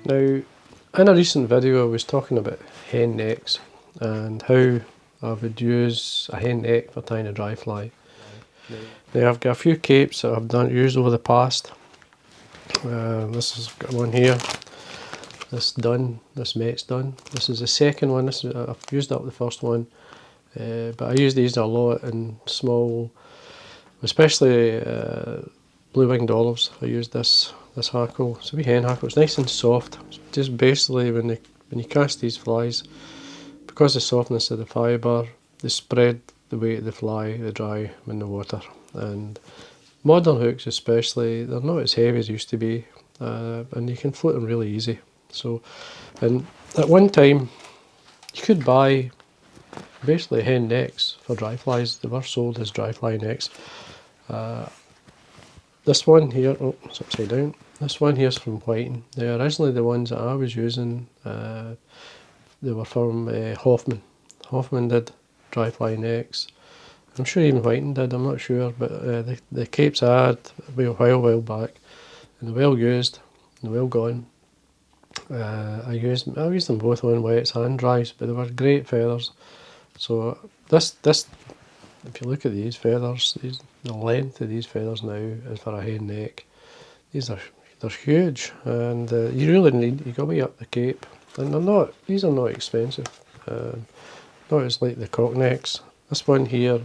Now, in a recent video I was talking about hen necks and how I would use a hen neck for tying a dry fly. Now I've got a few capes that I've used over the past. This has got one here. This Met's done. This is the second one. I've used up the first one, but I use these a lot in small, especially blue-winged olives. I use this hackle. It's a wee hen hackle. It's nice and soft. Just basically when you cast these flies, because of the softness of the fibre, they spread the weight of the fly, the dry in the water. And modern hooks especially, they're not as heavy as they used to be, and you can float them really easy. So, and at one time, you could buy basically hen necks for dry flies. They were sold as dry fly necks. This one here, oh, it's upside down. This one here is from Whiting. They're originally the ones that I was using. They were from Hoffman. Hoffman did dry fly necks. I'm sure even Whiting did, I'm not sure, but the capes I had a while back, and they're well used, they're well gone. I used them both on wets and dries, but they were great feathers. So this, if you look at these feathers, the length of these feathers now is for a hen neck. They're huge, and you really you got to be up the cape. And these are not expensive. Not as like the cock necks. This one here,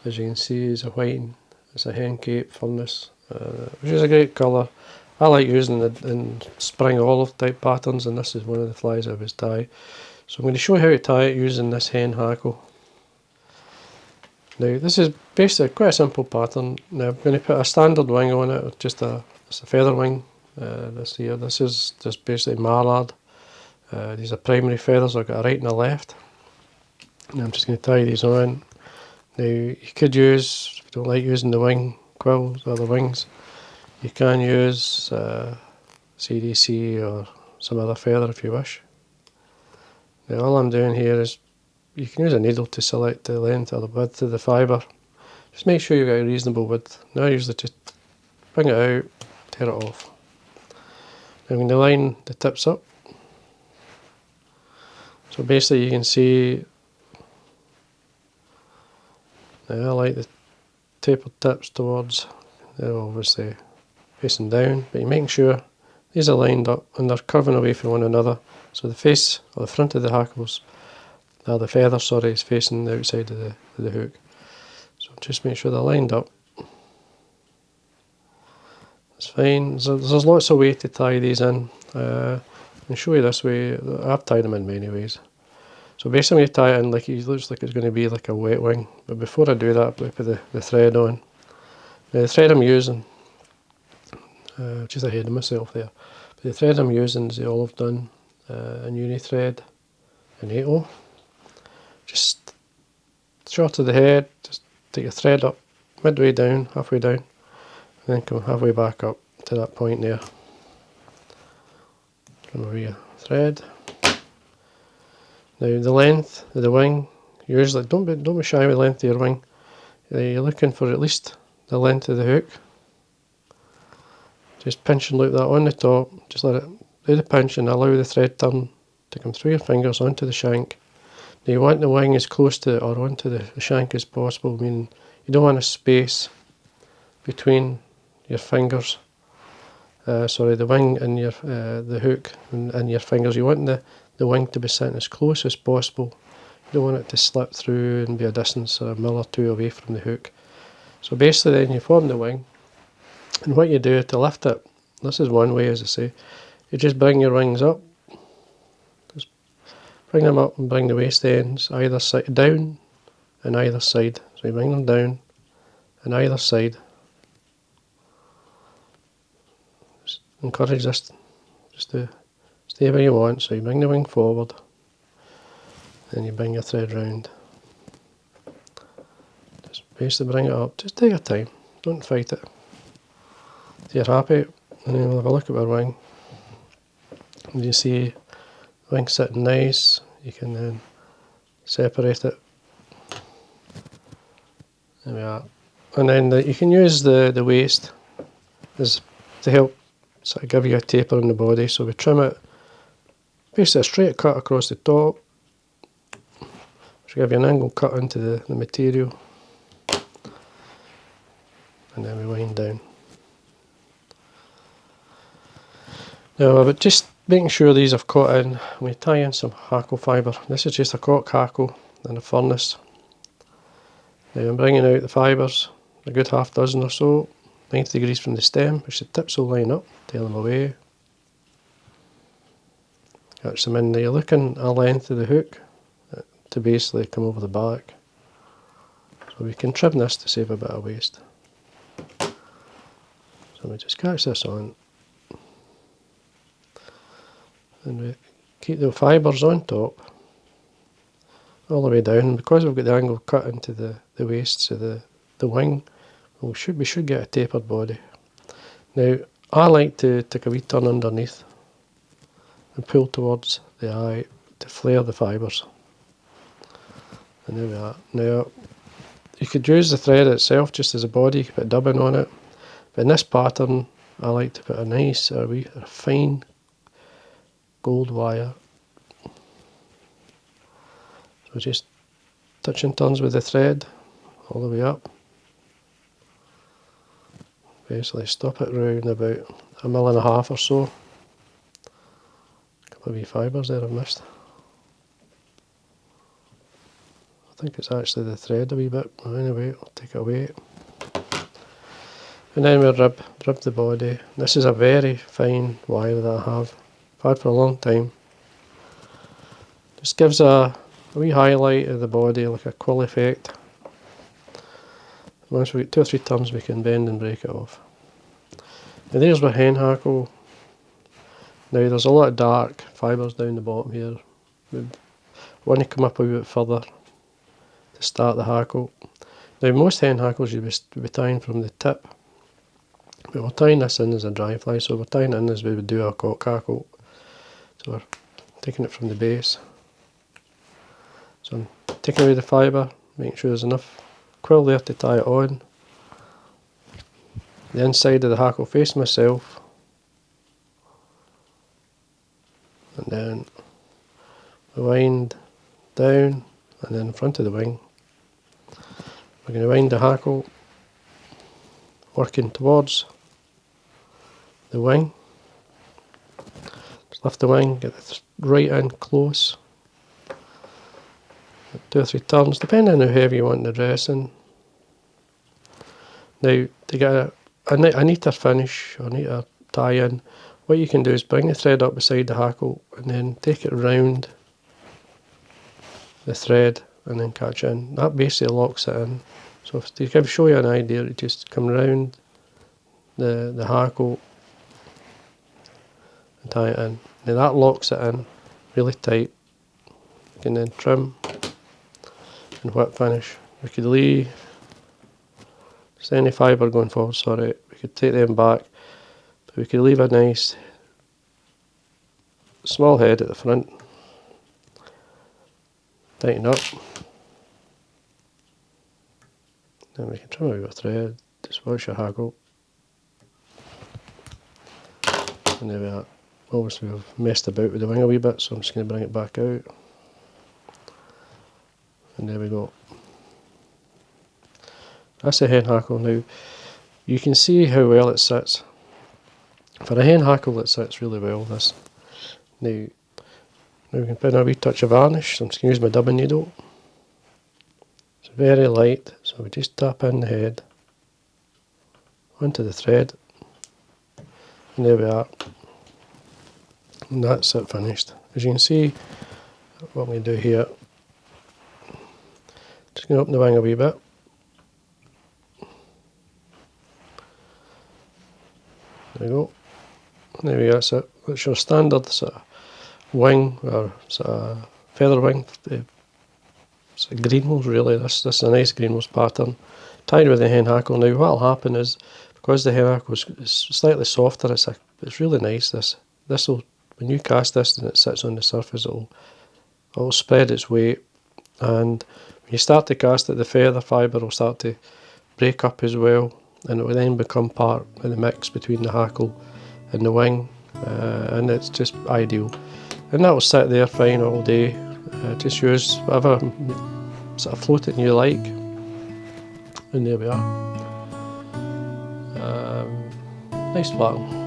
as you can see, is a Whiting. It's a hen cape furnace, which is a great colour. I like using it in spring olive type patterns, and this is one of the flies I was tie. So I'm going to show you how to tie it using this hen hackle. Now this is basically quite a simple pattern. Now I'm going to put a standard wing on it, it's a feather wing. This is just basically Mallard. These are primary feathers, I've got a right and a left. Now I'm just going to tie these on. Now you could use, if you don't like using the wing quills or the wings, you can use CDC or some other feather if you wish. Now all I'm doing here is, you can use a needle to select the length or the width of the fibre. Just make sure you've got a reasonable width. Now I usually just bring it out, tear it off. Now I'm going to line the tips up. So basically you can see, now I like the tapered tips towards, they're obviously facing down, but you're making sure these are lined up and they're curving away from one another. So the face, or the front of the hackles, the feather, sorry, is facing the outside of the hook. So just make sure they're lined up. That's fine. There's lots of ways to tie these in. I'll show you this way. I've tied them in many ways. So basically you tie it in like it looks like it's going to be like a wet wing. But before I do that, I put the thread on. Now the thread I'm using, just ahead of myself there. But the thread I'm using is the Olive Done Uni thread in 8/0. Just short of the head, just take your thread up midway down, halfway down, and then come halfway back up to that point there. Come over your thread. Now the length of the wing, usually don't be shy with the length of your wing. You're looking for at least the length of the hook. Just pinch and loop that on the top. Just let it do the pinch and allow the thread turn to come through your fingers onto the shank. Now you want the wing as close to or onto the shank as possible, meaning you don't want a space between your fingers. The wing and the hook and your fingers. You want the wing to be sitting as close as possible. You don't want it to slip through and be a distance or a mil or two away from the hook. So basically then you form the wing, and what you do to lift it, this is one way, as I say, you just bring your wings up. Just bring them up and bring the waist ends either side down and either side. So you bring them down and either side. Just encourage this just to stay where you want. So you bring the wing forward, then you bring your thread round. Just basically bring it up. Just take your time. Don't fight it. If you're happy, and then we'll have a look at our wing. And you see the wing sitting nice. You can then separate it. There we are. And then you can use the waist as to help sort of give you a taper in the body. So we trim it, basically a straight cut across the top, which will give you an angle cut into the material, and then we wind down. Now, but just making sure these have caught in, we tie in some hackle fibre. This is just a cork hackle in a furnace. Now I'm bringing out the fibres, a good half dozen or so, 90 degrees from the stem, which the tips will line up, tail them away. Catch them in there. You're looking at a length of the hook to basically come over the back. So we can trim this to save a bit of waste. So we just catch this on. And we keep the fibres on top, all the way down. And because we've got the angle cut into the waist, so the wing, we should get a tapered body. Now, I like to take a wee turn underneath and pull towards the eye to flare the fibres. And there we are. Now, you could use the thread itself just as a body, you could put dubbing on it. But in this pattern, I like to put a nice, a fine gold wire. So just touching turns with the thread all the way up. Basically stop it round about 1.5 mil or so. A couple of wee fibres there I've missed. I think it's actually the thread a wee bit. Anyway, I'll take it away. And then we'll rib the body. This is a very fine wire that I have. I've had for a long time. Just gives a wee highlight of the body, like a quill effect. Once we get 2 or 3 turns, we can bend and break it off. Now there's my hen hackle. Now there's a lot of dark fibres down the bottom here. We want to come up a wee bit further to start the hackle. Now most hen hackles you'll be tying from the tip, but we're tying this in as a dry fly, so we're tying it in as we would do a cock hackle. So we're taking it from the base. So I'm taking away the fibre, making sure there's enough quill there to tie it on. The inside of the hackle facing myself, and then we wind down, and then in front of the wing. We're going to wind the hackle working towards the wing. Just lift the wing, get it right in close. 2 or 3 turns, depending on how heavy you want the dressing. Now, to get a neater finish or neater tie-in, what you can do is bring the thread up beside the hackle and then take it round the thread and then catch it in. That basically locks it in. So to show you an idea, you just come round the hackle and tie it in. Now that locks it in really tight. You can then trim and whip finish. We could leave just any fibre going forward, sorry, we could take them back, but we could leave a nice small head at the front, tighten up, then we can trim out your thread, just wash your hackle, and there we are. Obviously we've messed about with the wing a wee bit, so I'm just going to bring it back out, and there we go. That's a hen hackle. Now you can see how well it sits. For a hen hackle it sits really well, this. Now we can put in a wee touch of varnish, so I'm just going to use my dubbing needle. It's very light, so we just tap in the head onto the thread, and there we are. And that's it finished. As you can see, what I'm going to do here, just going to open the wing a wee bit. There we go. There we go, that's it. It's your standard sort of wing, or sort of feather wing. It's a Greenwells really, this is a nice Greenwells pattern. Tied with the hen hackle. Now what will happen is, because the hen hackle is slightly softer, it's really nice. This will, when you cast this and it sits on the surface, it'll spread its weight, and when you start to cast it, the feather fibre will start to break up as well, and it will then become part of the mix between the hackle in the wing, and it's just ideal. And that will sit there fine all day. Just use whatever sort of floating you like, and there we are. Nice pattern.